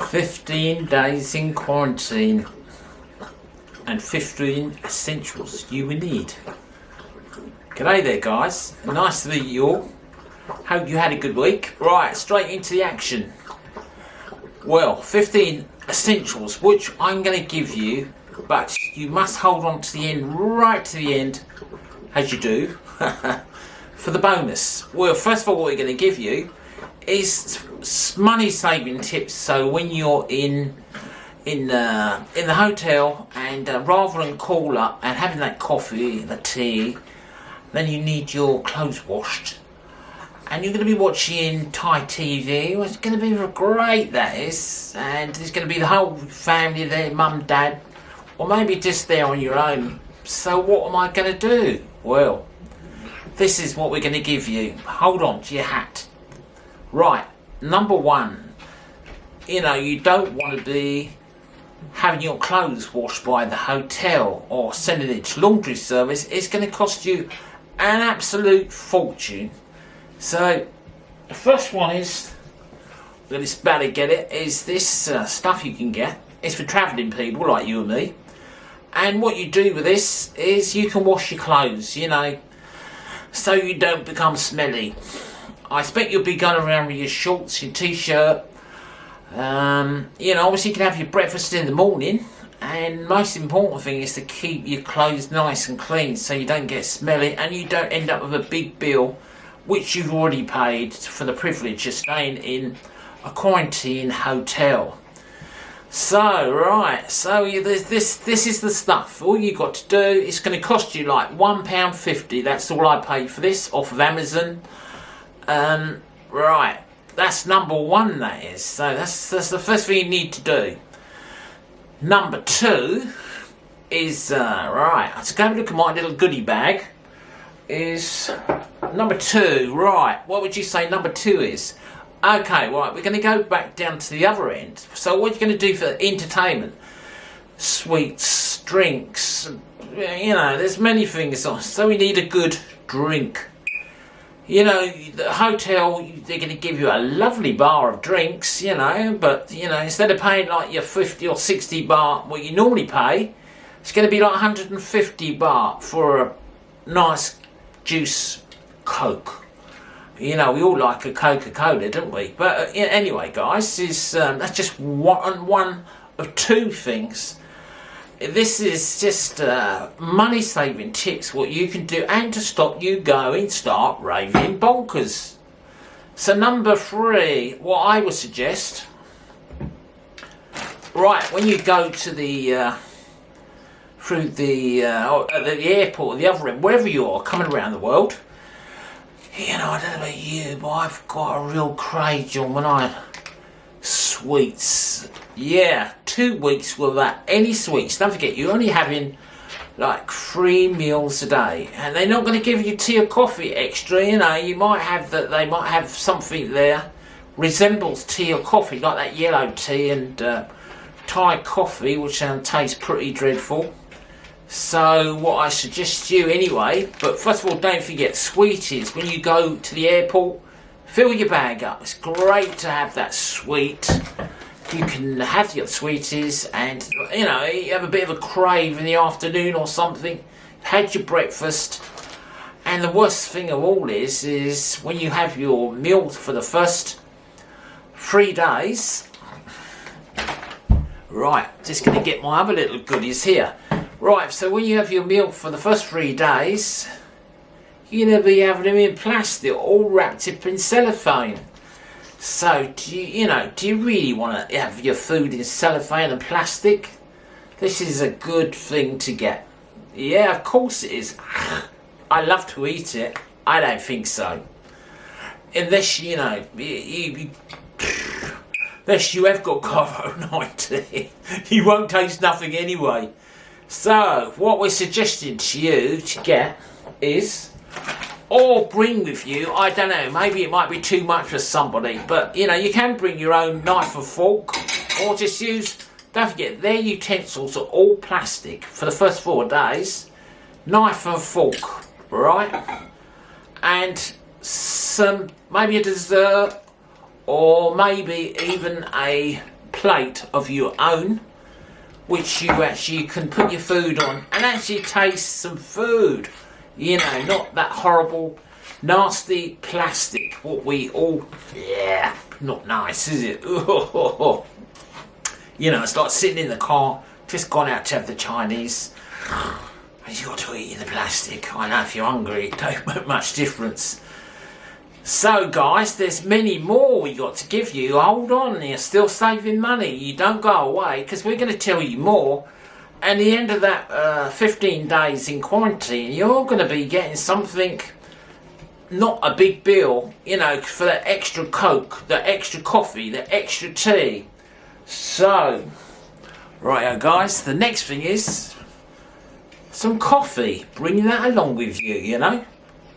15 days in quarantine and 15 essentials you will need. G'day there guys, nice to meet you all. Hope you had a good week. Right, straight into the action. Well, 15 essentials which I'm going to give you, but you must hold on to the end, right to the end, as you do, for the bonus. Well, first of all, what we're going to give you is money saving tips. So when you're in the hotel and rather than call up and having that coffee, the tea, then you need your clothes washed. And you're going to be watching Thai TV. Well, it's going to be great, that is. And there's going to be the whole family there, mum, dad, or maybe just there on your own. So what am I going to do? Well, this is what we're going to give you. Hold on to your hat. Right, number one, you don't want to be having your clothes washed by the hotel or sending it to laundry service. It's going to cost you an absolute fortune. So the first one is, that it's better to get it, is this stuff you can get. It's for travelling people like you and me. And what you do with this is you can wash your clothes, so you don't become smelly. I expect you'll be going around with your shorts, your t-shirt. Obviously you can have your breakfast in the morning. And most important thing is to keep your clothes nice and clean so you don't get smelly and you don't end up with a big bill which you've already paid for the privilege of staying in a quarantine hotel. So, right, so this is the stuff. All you got to do, it's going to cost you like £1.50. That's all I paid for this off of Amazon. Right, that's number one, that is. So that's the first thing you need to do. Number two is, right, let's go have a look at my little goodie bag. Is number two, right, what would you say number two is? Okay, right, we're going to go back down to the other end. So what are you going to do for entertainment? Sweets, drinks, there's many things on. So we need a good drink. The hotel, they're going to give you a lovely bar of drinks, but, instead of paying like your 50 or 60 baht, what you normally pay, it's going to be like 150 baht for a nice juice Coke. We all like a Coca-Cola, don't we? But anyway, guys, that's just one of two things. This is just money-saving tips, what you can do, and to stop you start raving bonkers. So number three, what I would suggest, right, when you go to the through the airport or the other end, wherever you are, coming around the world, I don't know about you, but I've got a real craze on sweets. Yeah, 2 weeks without any sweets. Don't forget, you're only having like 3 meals a day, and they're not going to give you tea or coffee extra. You might have that. They might have something there resembles tea or coffee, like that yellow tea and Thai coffee, which tastes pretty dreadful. So what I suggest you anyway, but first of all, don't forget sweeties. When you go to the airport, fill your bag up. It's great to have that sweet. You can have your sweeties and, you have a bit of a crave in the afternoon or something. Had your breakfast. And the worst thing of all is when you have your meal for the first 3 days. Right, just going to get my other little goodies here. Right, so when you have your meal for the first 3 days, you're going to be having them in plastic, all wrapped up in cellophane. So, do you really want to have your food in cellophane and plastic? This is a good thing to get. Yeah, of course it is. I love to eat it. I don't think so. Unless, unless you have got COVID-19, you won't taste nothing anyway. So, what we're suggesting to you to get is, or bring with you, I don't know, maybe it might be too much for somebody, but you can bring your own knife and fork, or just use, don't forget, their utensils are all plastic for the first 4 days. Knife and fork, right? And maybe a dessert, or maybe even a plate of your own, which you actually can put your food on and actually taste some food. You know, not that horrible, nasty plastic. What we all, yeah, not nice, is it? You know, it's like sitting in the car, just gone out to have the Chinese. You got to eat in the plastic. I know if you're hungry, it don't make much difference. So guys, there's many more we got to give you. Hold on, you're still saving money. You don't go away, because we're going to tell you more. And at the end of that 15 days in quarantine, you're going to be getting something, not a big bill, you know, for that extra Coke, the extra coffee, the extra tea. So, right guys, the next thing is some coffee. Bring that along with you, you know.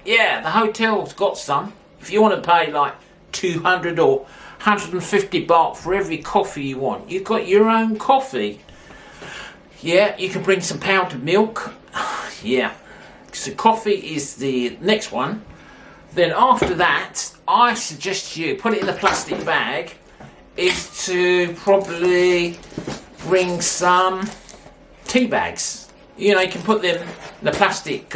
Yeah, the hotel's got some. If you want to pay like 200 or 150 baht for every coffee you want, you've got your own coffee. Yeah, you can bring some powdered milk. Yeah, so coffee is the next one. Then after that, I suggest you put it in a plastic bag, is to probably bring some tea bags. You know, you can put them in a plastic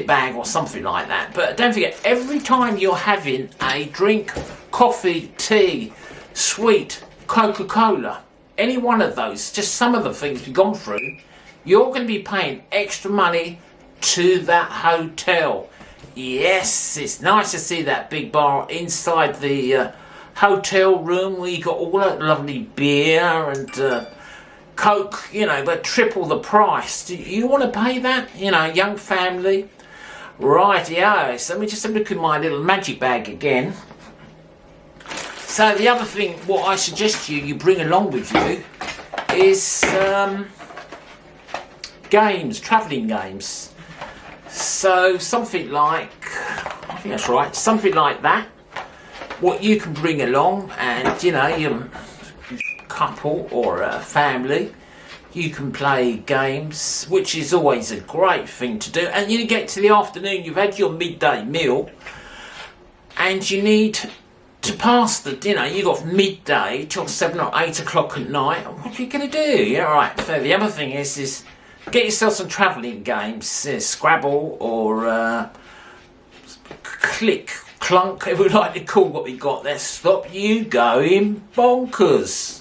bag or something like that. But don't forget, every time you're having a drink, coffee, tea, sweet, Coca-Cola, any one of those, just some of the things we've gone through, you're going to be paying extra money to that hotel. Yes, it's nice to see that big bar inside the hotel room where you got all that lovely beer and Coke, you know, but triple the price. Do you want to pay that? You know, young family. Right, yeah. So let me just have a look at my little magic bag again. So the other thing, what I suggest you bring along with you is games, travelling games. So something like, I think that's right, something like that. What you can bring along, and you know, your couple or a family, you can play games, which is always a great thing to do. And you get to the afternoon, you've had your midday meal, and you need to pass the dinner. You got midday till 7 or 8 o'clock at night. What are you going to do? Yeah, right. So the other thing is get yourself some travelling games, Scrabble or Click, Clunk, if we like to call what we got there. Stop you going bonkers.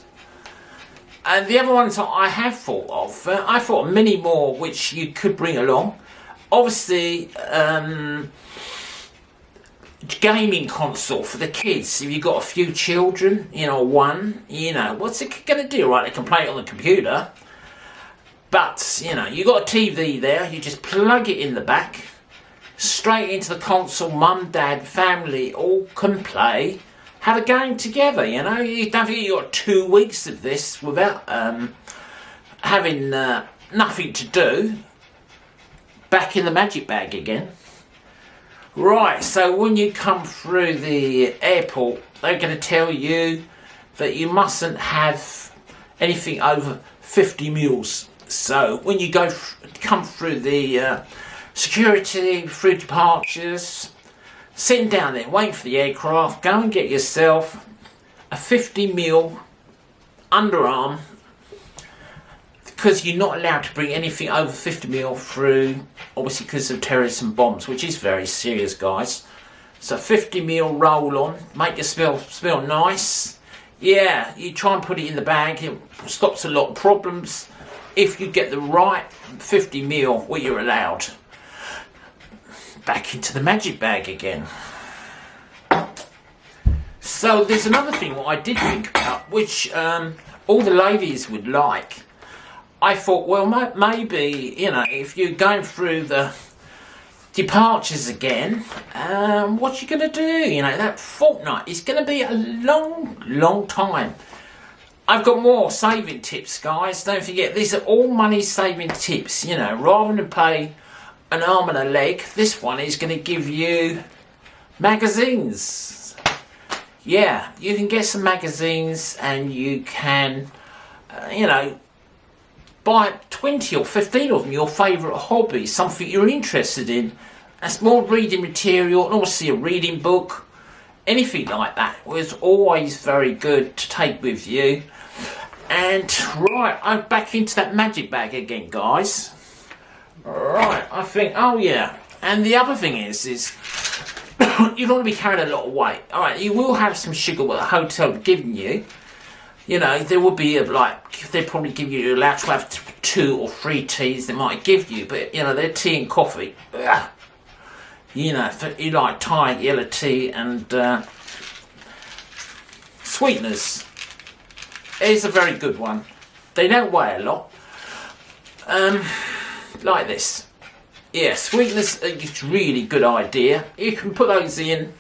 And the other ones that I have thought of, I thought of many more which you could bring along. Obviously, gaming console for the kids. If you've got a few children, you know, one, you know, what's it going to do? Right, they can play it on the computer. But, you know, you've got a TV there, you just plug it in the back, straight into the console, mum, dad, family, all can play. Have a game together, you know. You don't think you've got 2 weeks of this without having nothing to do. Back in the magic bag again. Right, so when you come through the airport, they're going to tell you that you mustn't have anything over 50 mils. So when you come through the security, through departures, sitting down there, waiting for the aircraft, go and get yourself a 50ml underarm, because you're not allowed to bring anything over 50ml through, obviously because of terrorism bombs, which is very serious, guys. So 50ml roll on, make it smell nice. Yeah, you try and put it in the bag, it stops a lot of problems. If you get the right 50ml, what you're allowed. Back into the magic bag again. So there's another thing what I did think about, which all the ladies would like. I thought, well, maybe, you know, if you're going through the departures again, what you going to do? You know, that fortnight is going to be a long time. I've got more saving tips, guys. Don't forget, these are all money saving tips. You know, rather than pay an arm and a leg, this one is going to give you magazines. Yeah, you can get some magazines and you can, you know, buy 20 or 15 of them, your favourite hobby, something you're interested in. That's more reading material, and obviously a reading book. anything like that was always very good to take with you. And right, I'm back into that magic bag again, guys. Right, I think, oh yeah, and the other thing is you don't want to be carrying a lot of weight. All right, you will have some sugar what the hotel giving you. You know, there will be they probably give you, you're allowed to have 2 or 3 teas they might give you, but you know, they're tea and coffee. Ugh. You know, you like Thai yellow tea and sweeteners. It's a very good one. They don't weigh a lot. Like this. Yeah, sweeteners is really good idea. You can put those in.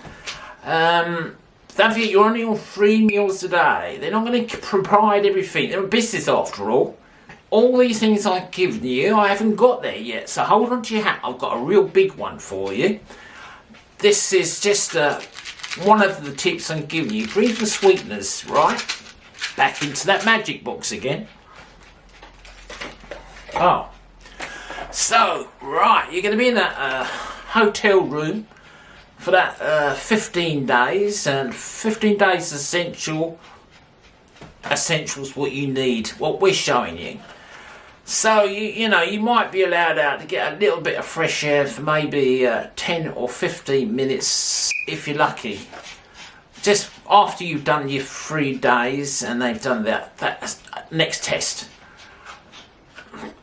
Don't forget, you're only on 3 meals a day. They're not going to provide everything. They're a business after all. All these things I've given you, I haven't got there yet. So hold on to your hat. I've got a real big one for you. This is just one of the tips I'm giving you. Bring the sweeteners, right? Back into that magic box again. Oh. So, right, you're going to be in that hotel room for that 15 days, and 15 days essentials what you need, what we're showing you. So you know, you might be allowed out to get a little bit of fresh air for maybe 10 or 15 minutes if you're lucky, just after you've done your 3 days and they've done that next test.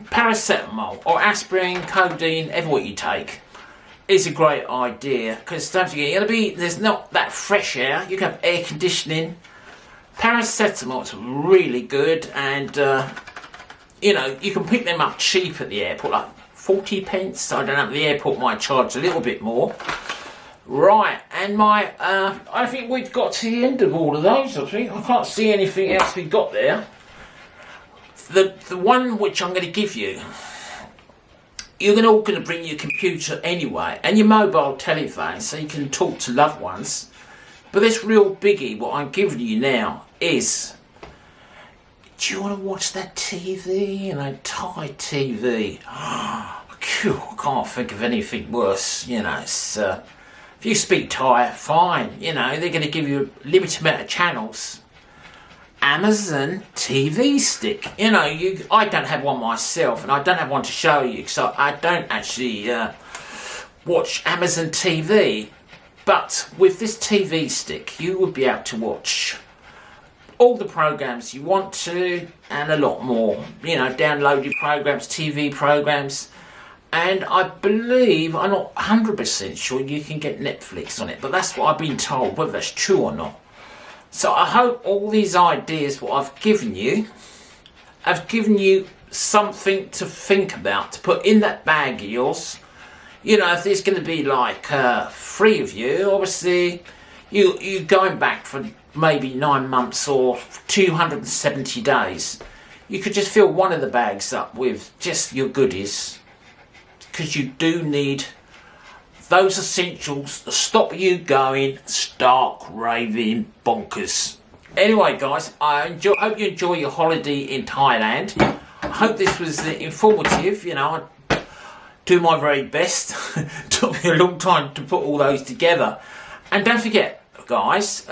Paracetamol or aspirin, codeine, ever what you take, is a great idea, because don't forget, there's not that fresh air. You can have air conditioning. Paracetamol is really good, and you know, you can pick them up cheap at the airport, like 40 pence. I don't know, the airport might charge a little bit more. Right, and I think we've got to the end of all of those. I can't see anything else we got there. The one which I'm going to give you, you're all going to bring your computer anyway, and your mobile telephone, so you can talk to loved ones. But this real biggie, what I'm giving you now, is, do you want to watch that TV? You know, Thai TV. I can't think of anything worse. You know, it's, if you speak Thai, fine. You know, they're going to give you a limited amount of channels. Amazon TV stick. You know, I don't have one myself, and I don't have one to show you, so I don't actually watch Amazon TV. But with this TV stick, you will be able to watch all the programs you want to, and a lot more. You know, downloaded programs, TV programs, and I believe, I'm not 100% sure, you can get Netflix on it, but that's what I've been told, whether that's true or not. So I hope all these ideas what I've given you something to think about, to put in that bag of yours. You know, if there's going to be like 3 of you, obviously you're going back for maybe 9 months or 270 days. You could just fill one of the bags up with just your goodies, because you do need those essentials to stop you going stark raving bonkers. Anyway, guys, I hope you enjoy your holiday in Thailand. I hope this was informative. You know, I do my very best. Took me a long time to put all those together. And don't forget, guys,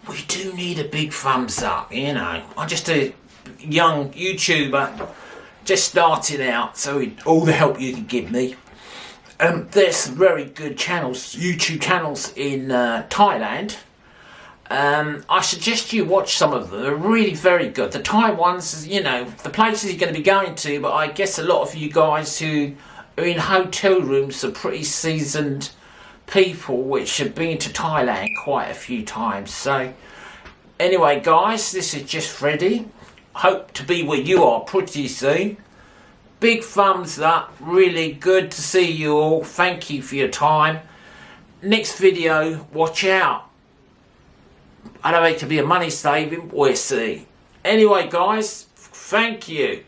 we do need a big thumbs up. You know, I'm just a young YouTuber, just starting out, so all the help you can give me. There's some very good channels, YouTube channels in Thailand. I suggest you watch some of them. They're really very good. The Thai ones, you know, the places you're going to be going to, but I guess a lot of you guys who are in hotel rooms are pretty seasoned people which have been to Thailand quite a few times. So anyway, guys, this is just Freddie. Hope to be where you are pretty soon. Big thumbs up, really good to see you all. Thank you for your time. Next video, watch out. I don't think to be a money saving, we'll see. Anyway, guys, thank you.